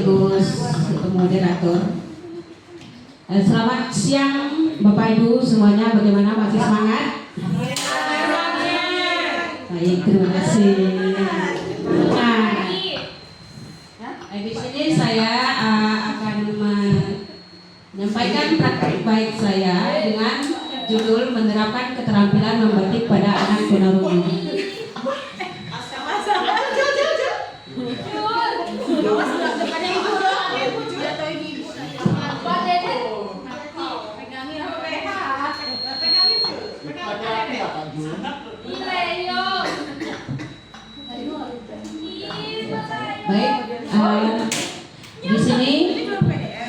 sekaligus moderator. Selamat siang Bapak Ibu semuanya, bagaimana, masih semangat? Baik, terima kasih. Nah, di sini saya akan menyampaikan praktik baik saya dengan judul menerapkan keterampilan membatik pada anak tunarungu. Baik, di sini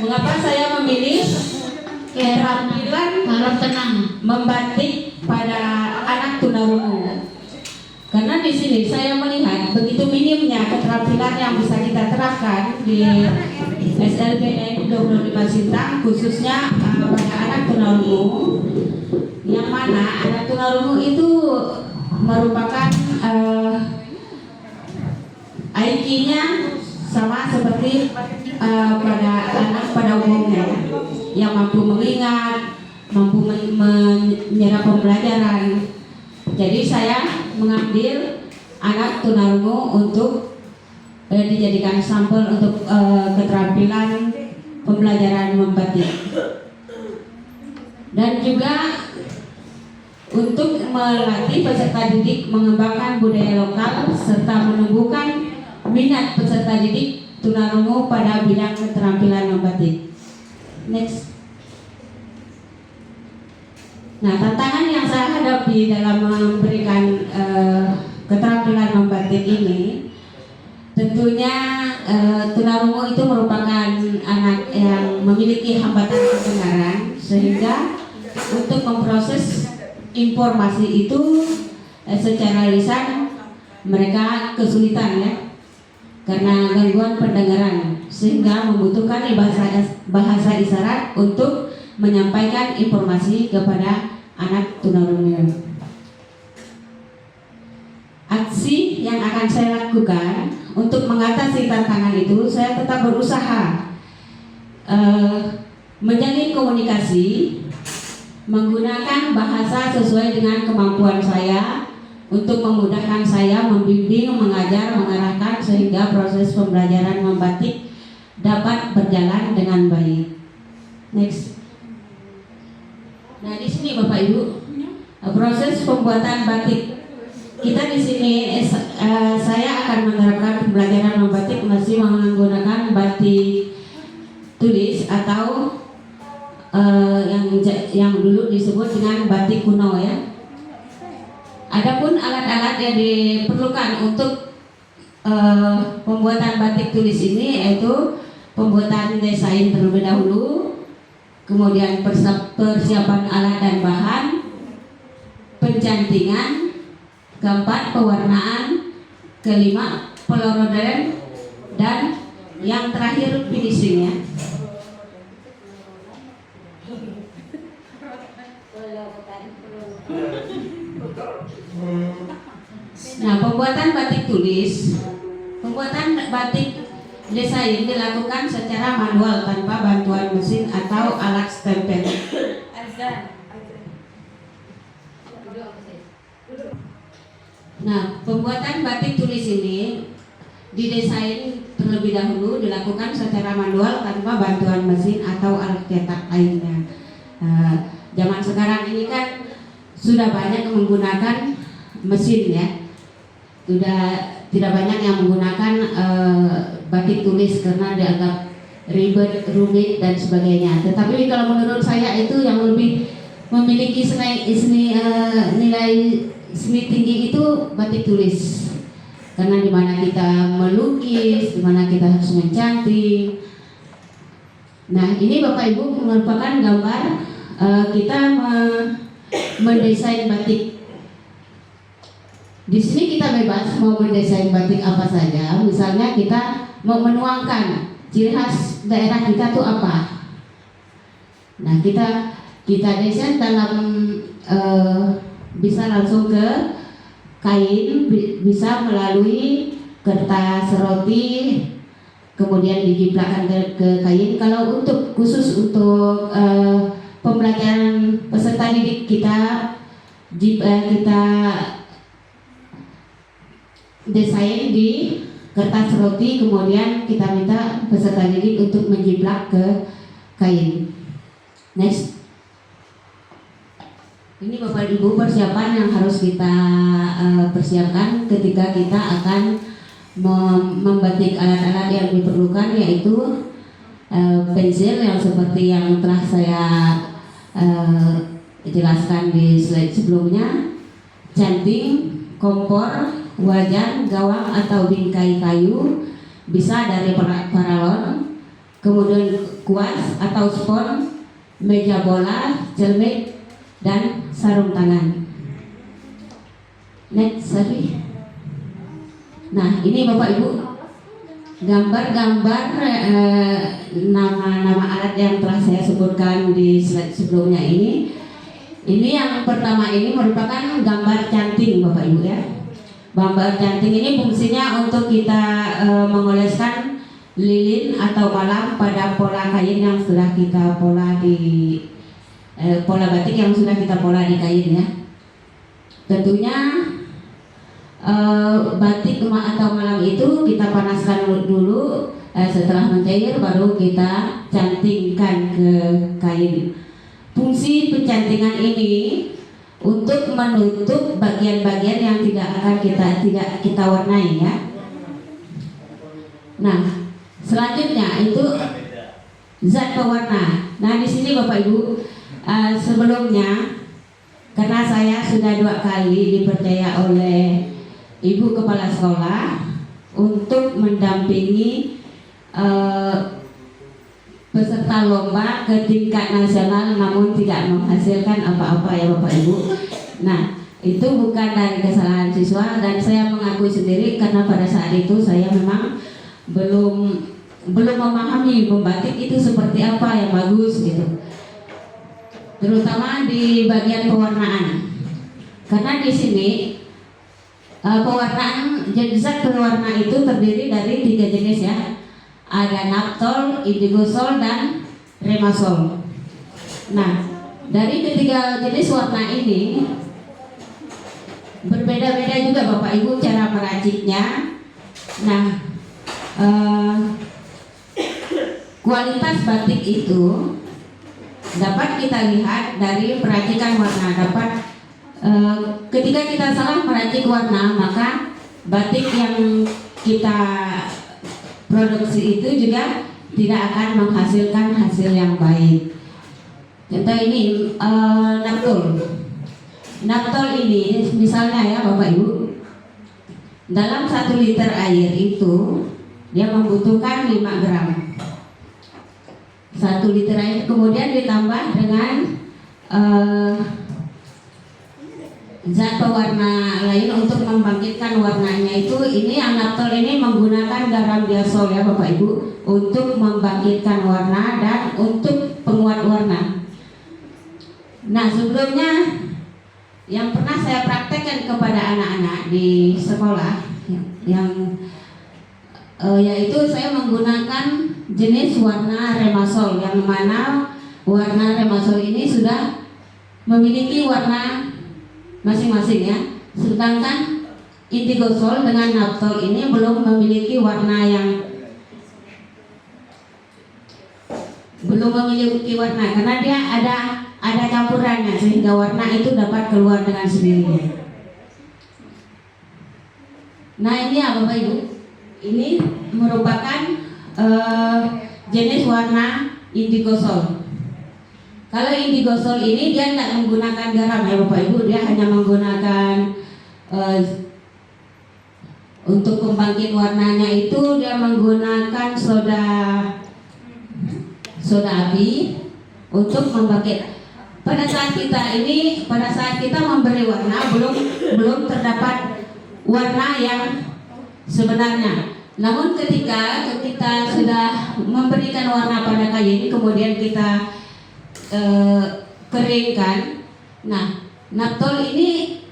mengapa saya memilih keterampilan membatik pada anak tunarungu? Karena di sini saya melihat begitu minimnya keterampilan yang bisa kita terapkan di SLBN 25 Sintang, khususnya pada anak tunarungu, yang mana anak tunarungu itu merupakan IQ-nya sama seperti pada anak pada umumnya, yang mampu mengingat, mampu menyerap pembelajaran. Jadi saya mengambil anak tunarungu untuk dijadikan sampel untuk keterampilan pembelajaran membatik, dan juga untuk melatih peserta didik mengembangkan budaya lokal serta menumbuhkan minat peserta didik tunarungu pada bidang keterampilan membatik. Next. Nah, tantangan yang saya hadapi dalam memberikan keterampilan membatik ini, tentunya tunarungu itu merupakan anak yang memiliki hambatan pendengaran, sehingga untuk memproses informasi itu secara lisan mereka kesulitan, ya, karena gangguan pendengaran, sehingga membutuhkan bahasa isyarat untuk menyampaikan informasi kepada anak tunarungu. Aksi yang akan saya lakukan untuk mengatasi tantangan itu, saya tetap berusaha menjalin komunikasi, menggunakan bahasa sesuai dengan kemampuan saya untuk memudahkan saya membimbing, mengajar, mengarahkan sehingga proses pembelajaran membatik dapat berjalan dengan baik. Next. Nah, di sini Bapak Ibu, proses pembuatan batik kita di sini saya akan menerapkan pembelajaran membatik masih menggunakan batik tulis atau yang dulu disebut dengan batik kuno, ya. Adapun alat-alat yang diperlukan untuk pembuatan batik tulis ini yaitu pembuatan desain terlebih dahulu, kemudian persiapan alat dan bahan, pencantingan, keempat pewarnaan, kelima pelorotan, dan yang terakhir finishing, ya. Nah, pembuatan batik tulis, pembuatan batik desain dilakukan secara manual tanpa bantuan mesin atau alat stempel. Nah, pembuatan batik tulis ini didesain terlebih dahulu dilakukan secara manual tanpa bantuan mesin atau alat cetak lainnya. Zaman sekarang ini kan sudah banyak menggunakan mesin, ya. Sudah tidak banyak yang menggunakan batik tulis karena dianggap ribet, rumit dan sebagainya. Tetapi kalau menurut saya itu yang lebih memiliki nilai seni tinggi itu batik tulis. Karena di mana kita melukis, di mana kita harus mencanting. Nah, ini Bapak Ibu merupakan gambar kita mendesain batik. Di sini kita bebas mau mendesain batik apa saja. Misalnya kita mau menuangkan ciri khas daerah kita tuh apa. Nah, kita desain dalam bisa langsung ke kain, bisa melalui kertas roti, kemudian dijiplakkan ke kain. Kalau untuk khusus untuk pembelajaran peserta didik kita kita desain di kertas roti, kemudian kita minta peserta didik untuk menjiplak ke kain. Next. Ini Bapak Ibu persiapan yang harus kita persiapkan ketika kita akan membatik alat-alat yang diperlukan, yaitu pensil yang seperti yang telah saya jelaskan di slide sebelumnya, canting, kompor, wajan, gawang atau bingkai kayu, bisa dari paralon, kemudian kuas atau spons, meja bola, cermin, dan sarung tangan. Next, sorry. Nah, ini Bapak Ibu gambar-gambar nama-nama alat yang telah saya sebutkan di slide sebelumnya ini. Ini yang pertama ini merupakan gambar canting Bapak Ibu ya. Gambar canting ini fungsinya untuk kita mengoleskan lilin atau malam pada pola kain yang sudah kita pola di pola batik yang sudah kita pola di kain ya. Tentunya batik atau malam itu kita panaskan dulu, setelah mencair baru kita cantingkan ke kain. Fungsi pencantingan ini untuk menutup bagian-bagian yang tidak akan kita warnai ya. Nah, selanjutnya itu zat pewarna. Nah, di sini Bapak Ibu sebelumnya, karena saya sudah 2 kali dipercaya oleh Ibu Kepala Sekolah untuk mendampingi peserta lomba ke tingkat nasional, namun tidak menghasilkan apa-apa ya Bapak Ibu. Nah, itu bukan dari kesalahan siswa, dan saya mengakui sendiri karena pada saat itu saya memang belum memahami membatik itu seperti apa yang bagus gitu, terutama di bagian pewarnaan. Karena di sini pewarnaan, zat pewarna itu terdiri dari 3 jenis ya. Ada naptol, indigosol, dan remasol. Nah, dari ketiga jenis warna ini berbeda-beda juga Bapak Ibu cara meraciknya. Nah, kualitas batik itu dapat kita lihat dari peracikan warna. Ketika kita salah meracik warna, maka batik yang kita produksi itu juga tidak akan menghasilkan hasil yang baik. Contoh ini naptol. Naptol ini misalnya ya Bapak Ibu, dalam 1 liter air itu dia membutuhkan 5 gram. 1 liter air kemudian ditambah dengan zat pewarna lain untuk membangkitkan warnanya itu. Ini yang naptol ini menggunakan garam diasol ya Bapak Ibu untuk membangkitkan warna dan untuk penguat warna. Nah, sebelumnya yang pernah saya praktekkan kepada anak-anak di sekolah yaitu saya menggunakan jenis warna remasol, yang mana warna remasol ini sudah memiliki warna masing-masing ya. Sedangkan indigosol dengan naptol ini belum memiliki warna karena dia ada campurannya sehingga warna itu dapat keluar dengan sendirinya. Nah, ini ya Bapak Ibu, ini merupakan jenis warna indigosol. Kalau indigosol ini dia tidak menggunakan garam ya Bapak Ibu, dia hanya menggunakan untuk pembangkit warnanya itu dia menggunakan soda api untuk membangkit. Pada saat kita memberi warna belum terdapat warna yang sebenarnya. Namun ketika kita sudah memberikan warna pada kain, kemudian kita keringkan, nah naptol ini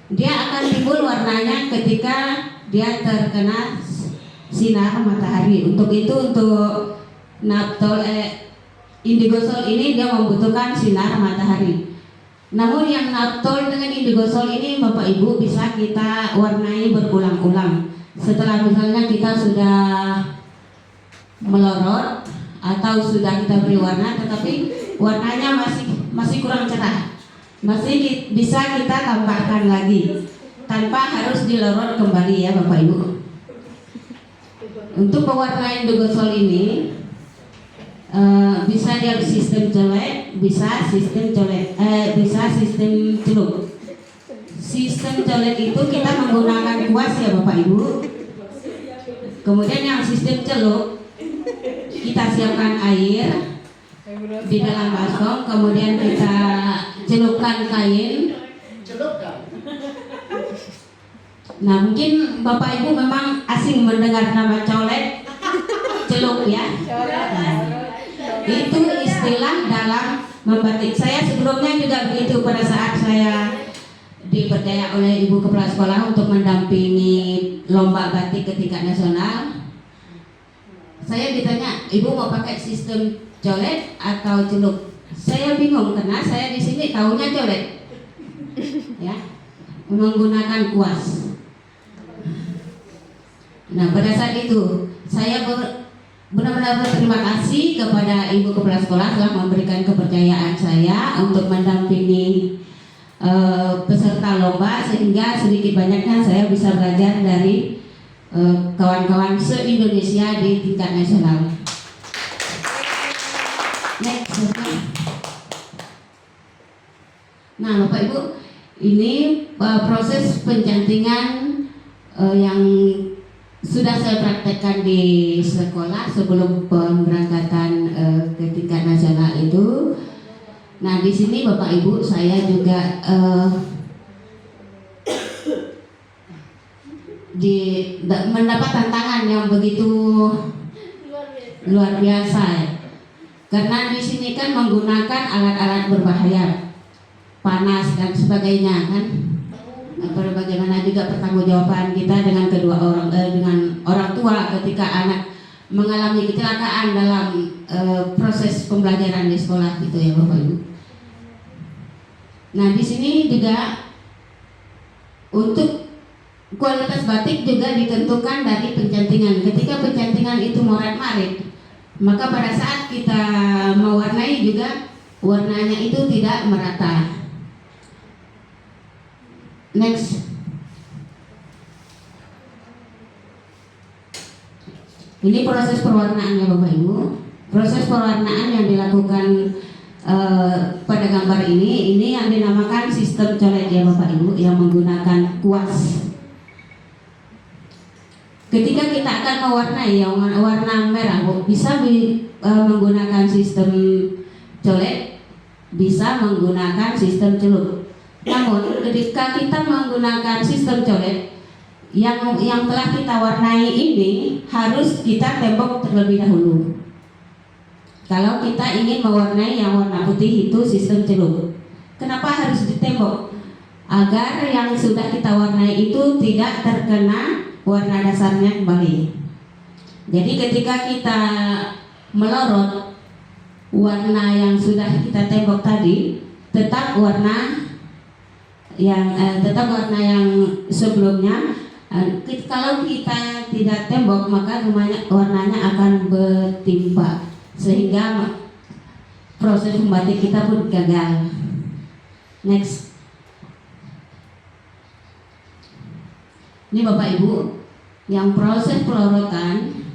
dia akan timbul warnanya ketika dia terkena sinar matahari. Untuk itu untuk naptol indigosol ini dia membutuhkan sinar matahari. Namun yang naptol dengan indigosol ini Bapak Ibu bisa kita warnai berulang-ulang. Setelah misalnya kita sudah melorot atau sudah kita beri warna tetapi warnanya masih kurang cerah, masih bisa kita tambahkan lagi tanpa harus dilorot kembali ya Bapak Ibu. Untuk pewarna indigosol ini bisa dia sistem colek, bisa sistem celup. Sistem colek itu kita menggunakan kuas ya Bapak Ibu. Kemudian yang sistem celup kita siapkan air di dalam baskom, kemudian kita celupkan kain. Nah mungkin Bapak Ibu memang asing mendengar nama colek, celup ya. Itu istilah dalam membatik. Saya sebelumnya juga begitu pada saat saya diperdaya oleh Ibu Kepala Sekolah untuk mendampingi lomba batik ketika nasional. Saya ditanya, Ibu mau pakai sistem colek atau celup? Saya bingung karena saya di sini tahunya colek, ya, menggunakan kuas. Nah pada saat itu saya benar-benar berterima kasih kepada Ibu Kepala Sekolah telah memberikan kepercayaan saya untuk mendampingi peserta lomba, sehingga sedikit banyaknya saya bisa belajar dari kawan-kawan se-Indonesia di tingkat nasional. Next. Nah Bapak Ibu, ini proses pencantingan yang sudah saya praktekkan di sekolah sebelum pemberangkatan ke tingkat nasional itu. Nah di sini Bapak Ibu saya juga mendapat tantangan yang begitu luar biasa ya. Karena di sini kan menggunakan alat-alat berbahaya, panas dan sebagainya kan. Bagaimana juga pertanggungjawaban kita dengan dengan orang tua ketika anak mengalami kecelakaan dalam proses pembelajaran di sekolah gitu ya Bapak Ibu. Nah di sini juga untuk kualitas batik juga ditentukan dari pencantingan. Ketika pencantingan itu morat-marit, maka pada saat kita mewarnai juga warnanya itu tidak merata. Next. Ini proses pewarnaannya Bapak Ibu. Proses pewarnaan yang dilakukan pada gambar ini yang dinamakan sistem colek ya Bapak Ibu, yang menggunakan kuas. Ketika kita akan mewarnai yang warna merah, bisa menggunakan sistem colek, bisa menggunakan sistem celup. Namun ketika kita menggunakan sistem colek, yang telah kita warnai ini harus kita tembok terlebih dahulu. Kalau kita ingin mewarnai yang warna putih itu sistem celup. Kenapa harus ditembok? Agar yang sudah kita warnai itu tidak terkena warna dasarnya kembali. Jadi ketika kita melorot warna yang sudah kita tembok tadi, tetap warna yang sebelumnya. Kalau kita tidak tembok maka warnanya akan bertimpa sehingga proses membatik kita pun gagal. Next. Ini Bapak Ibu, yang proses pelorotan,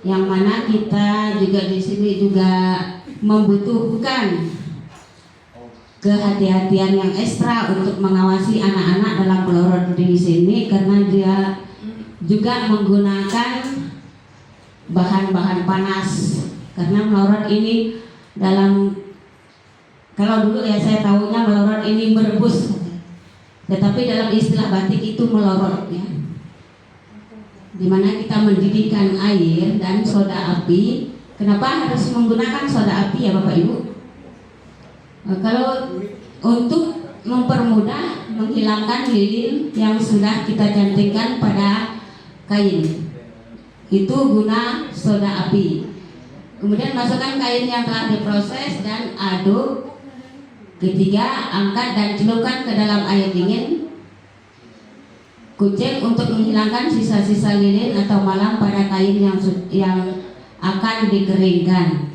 yang mana kita juga di sini juga membutuhkan kehati-hatian yang ekstra untuk mengawasi anak-anak dalam pelorot di sini, karena dia juga menggunakan bahan-bahan panas. Karena melorot ini kalau dulu ya saya tahunya melorot ini merebus, tetapi dalam istilah batik itu melorot ya, dimana kita mendidihkan air dan soda api. Kenapa harus menggunakan soda api ya Bapak Ibu? Kalau untuk mempermudah menghilangkan lilin yang sudah kita cantingkan pada kain. itu guna soda api. Kemudian masukkan kain yang telah diproses dan aduk. Ketiga, angkat dan celupkan ke dalam air dingin. Kucek untuk menghilangkan sisa-sisa lilin atau malam pada kain yang akan dikeringkan.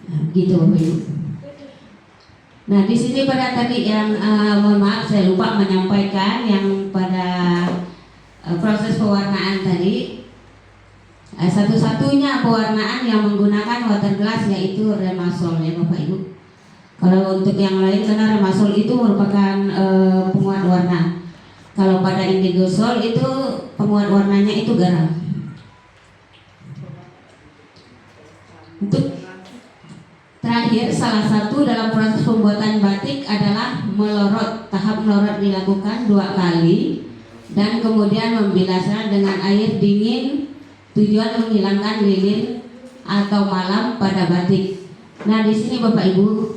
Nah, gitu Bapak Ibu. Nah, di sini pada tadi yang mohon maaf saya lupa menyampaikan yang pada proses pewarnaan tadi. Satu-satunya pewarnaan yang menggunakan water glass yaitu Remasol ya Bapak Ibu. Kalau untuk yang lain karena Remasol itu merupakan penguat warna. Kalau pada Indigosol itu penguat warnanya itu garam. Untuk terakhir, salah satu dalam proses pembuatan batik adalah melorot. Tahap melorot dilakukan 2 kali dan kemudian membilasnya dengan air dingin. Tujuan menghilangkan lilin atau malam pada batik. Nah, di sini Bapak Ibu,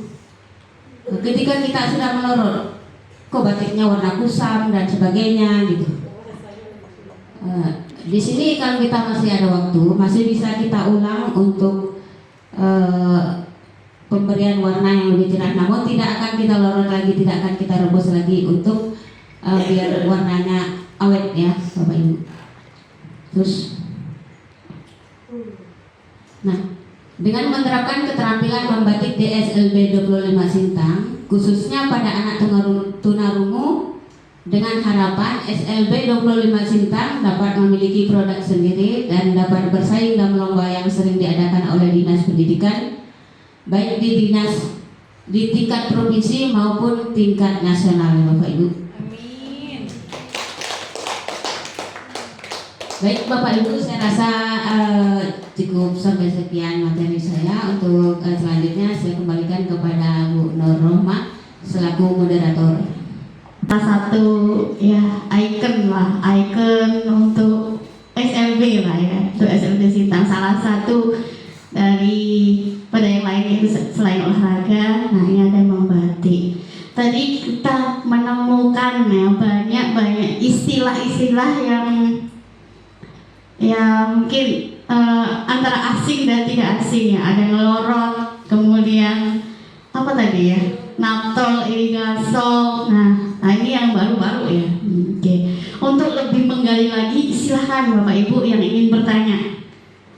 ketika kita sudah melorot, kok batiknya warna kusam dan sebagainya gitu. Di sini kalau kita masih ada waktu, masih bisa kita ulang untuk pemberian warna yang lebih cerah. Namun tidak akan kita lorot lagi, tidak akan kita rebus lagi untuk biar warnanya awet ya Bapak Ibu. Terus nah, dengan menerapkan keterampilan membatik DSLB 25 Sintang, khususnya pada anak tunarungu, dengan harapan SLB 25 Sintang dapat memiliki produk sendiri dan dapat bersaing dalam lomba yang sering diadakan oleh Dinas Pendidikan, baik di tingkat provinsi maupun tingkat nasional, Bapak Ibu. Baik Bapak Ibu, saya rasa cukup sampai sekian materi saya. Untuk selanjutnya saya kembalikan kepada Bu Nur Rohmah selaku moderator. Salah satu ya ikon untuk SLB lah ya, untuk SLB Sintang. Salah satu dari pada yang lain itu selain olahraga, nah ini ada membatik. Tadi kita menemukan ya banyak istilah-istilah yang mungkin antara asing dan tidak asing ya. Ada ngelorot, kemudian apa tadi ya, naptol, irigasol. Nah ini yang baru-baru ya. Oke. Untuk lebih menggali lagi, silahkan Bapak Ibu yang ingin bertanya.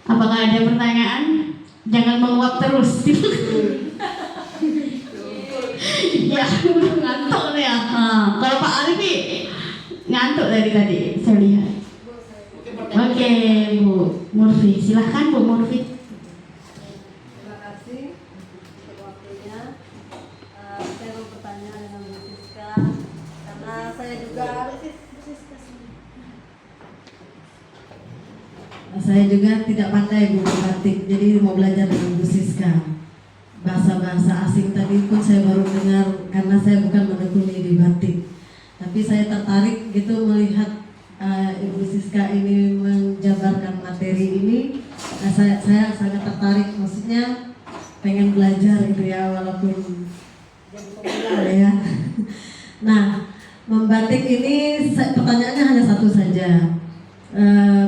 Apakah ada pertanyaan? Jangan menguap terus. Ya, ngantuk ya. Kalau Pak Arif ngantuk dari tadi, saya lihat. Oke, Bu Murfi, silahkan Bu Murfi. Terima kasih untuk waktunya. Saya mau bertanya dengan Bu Siska karena saya juga tidak pandai Bu batik, jadi mau belajar dengan Bu Siska. Bahasa-bahasa asing tadi pun saya baru dengar karena saya bukan menekuni di batik. Tapi saya tertarik gitu melihat Ibu Siska ini menjabarkan materi ini. Saya sangat tertarik, maksudnya pengen belajar gitu ya, walaupun jadi pemula ya. Nah, membatik ini pertanyaannya hanya satu saja.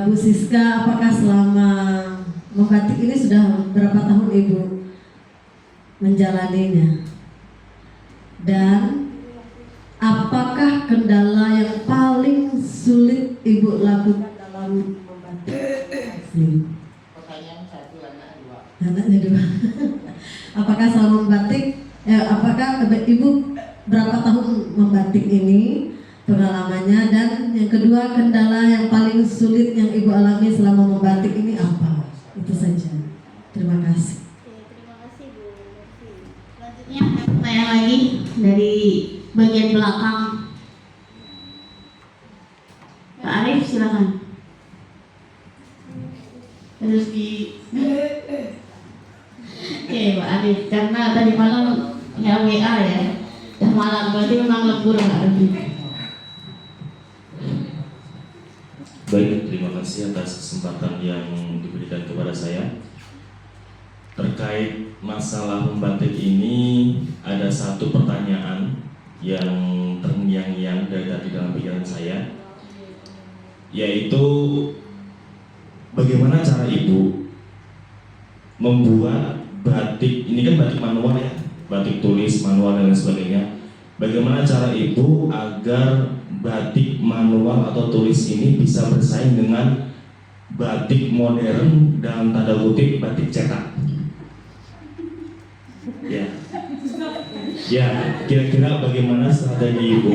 Bu Siska, apakah selama membatik ini sudah berapa tahun Ibu menjalaninya? Dan apakah kendala yang paling sulit Ibu lakukan dalam membatik asli? Pertanyaan satu, Anaknya dua. Apakah selama membatik, apakah Ibu berapa tahun membatik ini pengalamannya, dan yang kedua kendala yang paling sulit yang Ibu alami selama membatik ini apa? Itu saja. Terima kasih. Terima kasih Bu Murfi. Selanjutnya pertanyaan lagi dari bagian belakang. Pak Arif silakan. Terus Oke Pak Arif, karena tadi malam ya WA ya, udah malam berarti memang lembur Pak Arif. Baik, terima kasih atas kesempatan yang diberikan kepada saya. Terkait masalah membatik ini, ada satu pertanyaan yang terngiang-ngiang dari tadi dalam pikiran saya, yaitu bagaimana cara Ibu membuat batik, ini kan batik manual ya, batik tulis manual dan lain sebagainya. Bagaimana cara Ibu agar batik manual atau tulis ini bisa bersaing dengan batik modern dalam tanda kutip batik cetak? Ya, ya, kira-kira bagaimana strategi Ibu?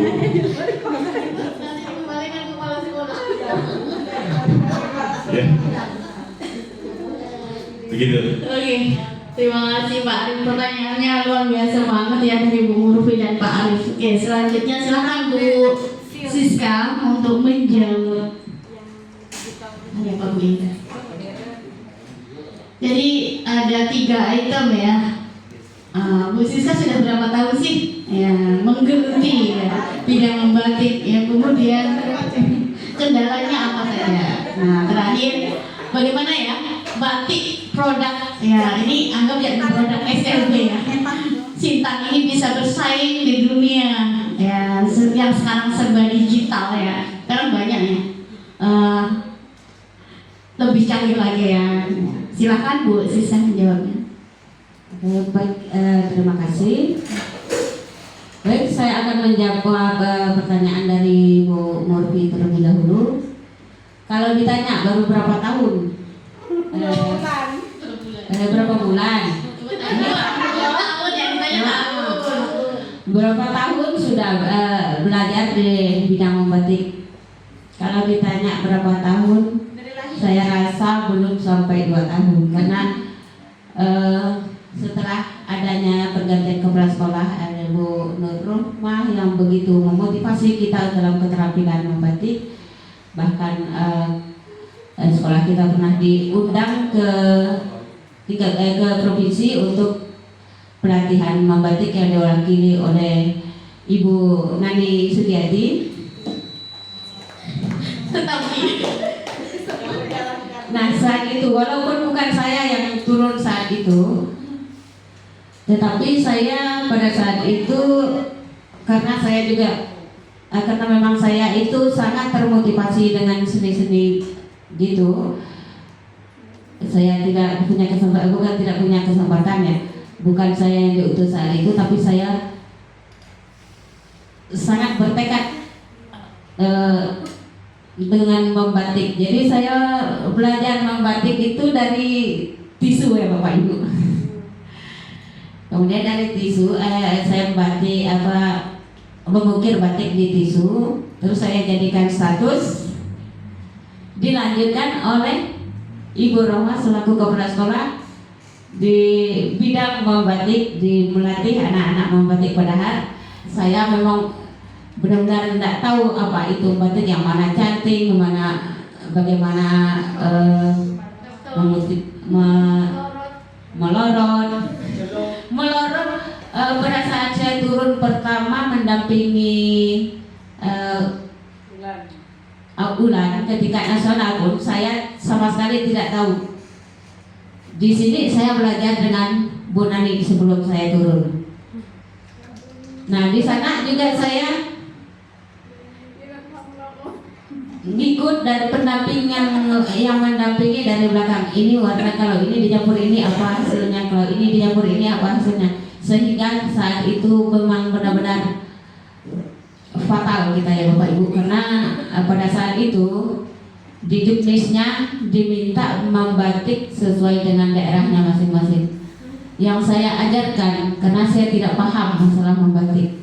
Ya, begitu. Oke, terima kasih Pak Arif. Pertanyaannya luar biasa banget ya dari Bu Murfi dan Pak Arif. Oke, selanjutnya silakan Bu Siska untuk menjawab. Ada Pak Bu. Jadi ada 3 item ya. Bu Siska sudah berapa tahun sih ya menggeluti ya bidang membatik ya, kemudian kendalanya apa saja? Nah, terakhir bagaimana ya batik produk ya, ini anggap jadi produk SLB ya, Sintang ini bisa bersaing di dunia ya yang sekarang serba digital ya, karena banyak ya lebih canggih lagi ya. Silakan Bu Siska menjawabnya. Baik, terima kasih. Baik, saya akan menjawab pertanyaan dari Bu Murfi terlebih dahulu. Kalau ditanya baru berapa tahun? Berapa bulan? Berapa tahun sudah belajar di bidang membatik? Kalau ditanya berapa tahun, saya rasa belum sampai 2 tahun, karena setelah adanya pergantian kepala sekolah ada Bu Nur Rohmah yang begitu memotivasi kita dalam keterampilan membatik. Bahkan sekolah kita pernah diundang ke provinsi untuk pelatihan membatik yang diwakili oleh Ibu Nani Sudiati. Nah, saat itu walaupun bukan saya yang turun saat itu, tetapi saya pada saat itu karena saya juga karena memang saya itu sangat termotivasi dengan seni-seni gitu. Saya tidak punya kesempatan, ya. Bukan saya yang diutus saat itu, tapi saya sangat bertekad dengan membatik. Jadi saya belajar membatik itu dari tisu ya Bapak Ibu. Kemudian dari tisu saya membatik mengukir batik di tisu, terus saya jadikan status, dilanjutkan oleh Ibu Rohmah selaku kepala sekolah di bidang membatik, melatih anak-anak membatik. Padahal saya memang benar-benar tidak tahu apa itu batik, yang mana cantik, bagaimana melorot. Pada saat saya turun pertama mendampingi Ulan ke tingkat nasional pun saya sama sekali tidak tahu. Di sini saya belajar dengan Bu Nani sebelum saya turun. Nah, di sana juga saya ngikut dari pendamping yang mendampingi dari belakang. Ini warna, kalau ini dicampur ini apa hasilnya, kalau ini dicampur ini apa hasilnya. Sehingga saat itu memang benar-benar fatal kita ya Bapak Ibu, karena pada saat itu di juknisnya diminta membatik sesuai dengan daerahnya masing-masing. Yang saya ajarkan, karena saya tidak paham masalah membatik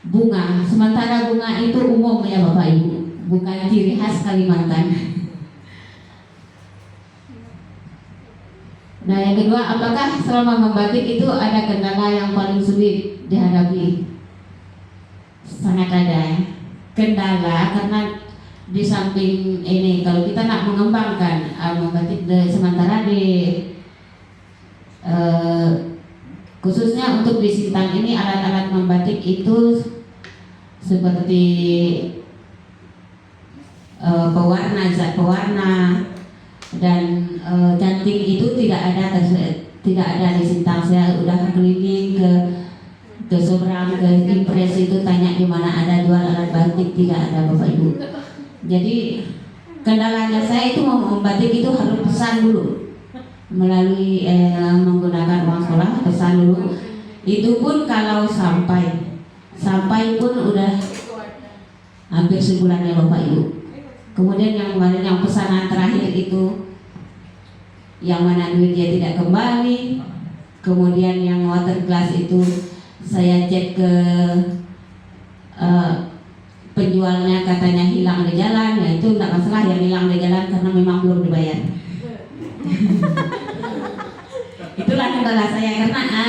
bunga, sementara bunga itu umum ya Bapak Ibu, bukan ciri khas Kalimantan. Nah, yang kedua, apakah selama membatik itu ada kendala yang paling sulit dihadapi? Sangat ada ya kendala, karena di samping ini kalau kita nak mengembangkan membatik sementara di khususnya untuk di Sintang ini alat-alat membatik itu seperti pewarna, zat pewarna dan canting itu tidak ada di Sintang. Saya udah keliling ke seberang, ke Impres itu tanya di mana ada jual alat batik, tidak ada Bapak Ibu. Jadi kendalanya saya itu mau membatik itu harus pesan dulu melalui menggunakan uang sekolah, pesan dulu. Itu pun kalau sampai pun udah hampir sebulan ya Bapak Ibu. Kemudian yang kemarin yang pesanan terakhir itu yang mana duitnya tidak kembali. Kemudian yang water glass itu saya cek ke penjualnya, katanya hilang di jalan. Ya itu tidak masalah yang hilang di jalan karena memang belum dibayar. Itulah kendala saya karena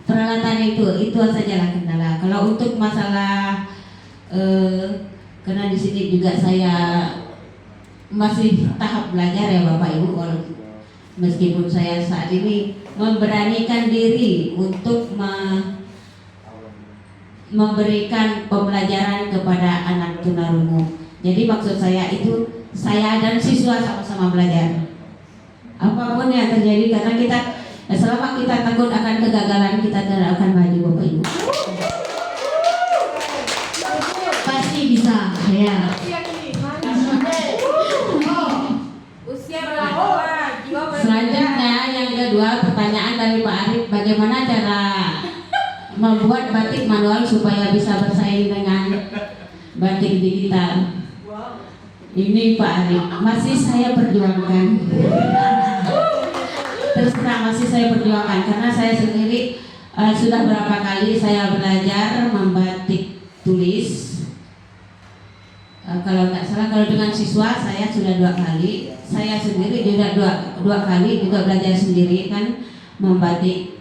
peralatan itu sajalah kendala. Kalau untuk masalah karena di sini juga saya masih tahap belajar ya Bapak Ibu, meskipun saya saat ini memberanikan diri untuk memberikan pembelajaran kepada anak tunarungu. Jadi maksud saya itu saya dan siswa sama-sama belajar. Apapun yang terjadi, karena kita selama kita takut akan kegagalan, kita tidak akan maju Bapak Ibu. Pasti bisa ya. Selanjutnya yang kedua, pertanyaan dari Pak Arif, bagaimana cara membuat batik manual supaya bisa bersaing dengan batik digital? Ini Pak Arif, masih saya perjuangkan. Terus terang masih saya perjuangkan karena saya sendiri sudah berapa kali saya belajar membatik tulis. Kalau nggak salah, kalau dengan siswa saya sudah 2 kali, saya sendiri juga dua kali juga belajar sendiri kan membatik.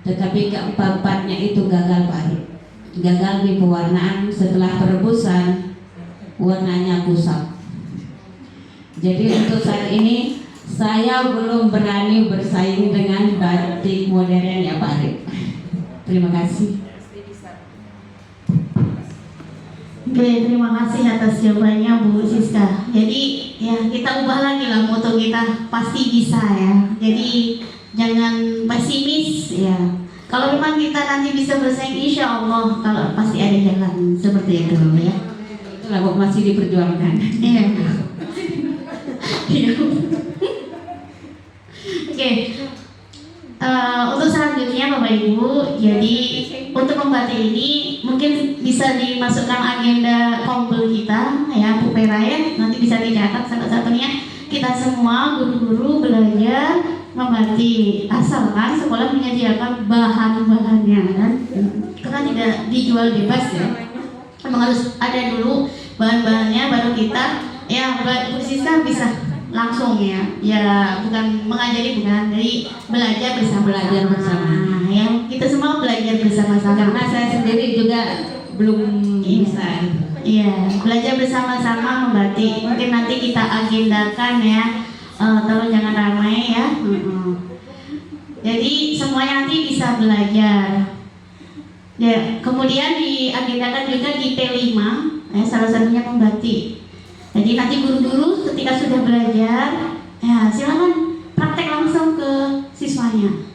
Tetapi keempat-empatnya itu gagal Pak Arif. Gagal di pewarnaan, setelah perebusan warnanya kusam. Jadi untuk saat ini saya belum berani bersaing dengan batik modern ya Pak Arif. Terima kasih. Oke, terima kasih atas jawabannya Bu Siska. Jadi ya kita ubah lagi lah moto kita, pasti bisa ya. Jadi jangan pesimis ya. Kalau memang kita nanti bisa bersaing, insya Allah kalau pasti ada jalan seperti itu ya. Itulah kok masih diperjuangkan. Iya. Iya. Oke. Untuk selanjutnya Bapak Ibu, jadi untuk membatik ini mungkin bisa dimasukkan agenda kompel kita ya Bu Pera ya, nanti bisa dicatat salah satunya kita semua guru-guru belajar membatik asalkan sekolah menyediakan bahan-bahannya kan, karena tidak dijual bebas ya, memang harus ada dulu bahan-bahannya baru kita ya Bu Siska bisa langsung ya bukan mengajari, bukan, dari belajar bersama ya, kita semua belajar bersama-sama Karena saya sendiri juga belum bisa. Iya, belajar bersama-sama membatik. Mungkin nanti kita agendakan ya, tolong jangan ramai ya. Jadi semuanya nanti bisa belajar. Ya, kemudian diagendakan juga di P5 ya, salah satunya membatik. Jadi nanti guru-guru ketika sudah belajar, ya silakan praktek langsung ke siswanya.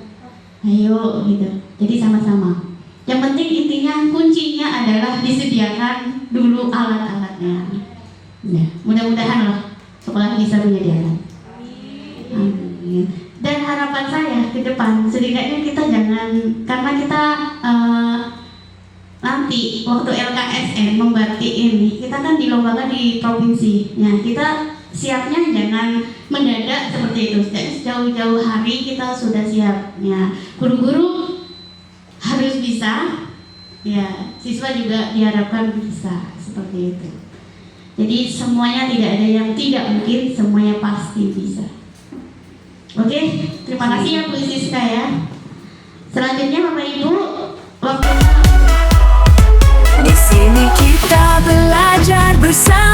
Ayo gitu. Jadi sama-sama. Yang penting intinya kuncinya adalah disediakan dulu alat-alatnya. Ya, mudah-mudahan lah sekolah bisa menyediakan. Amin. Dan harapan saya ke depan setidaknya kita jangan, karena kita nanti waktu LKSN membatik ini kita kan dilombakan di provinsi. Nah, kita siapnya jangan mendadak seperti itu. Jauh-jauh hari kita sudah siap. Ya, guru-guru harus bisa. Ya, siswa juga diharapkan bisa seperti itu. Jadi semuanya tidak ada yang tidak mungkin, semuanya pasti bisa. Oke, terima kasih ya Bu Siska ya. Selanjutnya Bapak Ibu, waktunya di sini kita belajar bersama.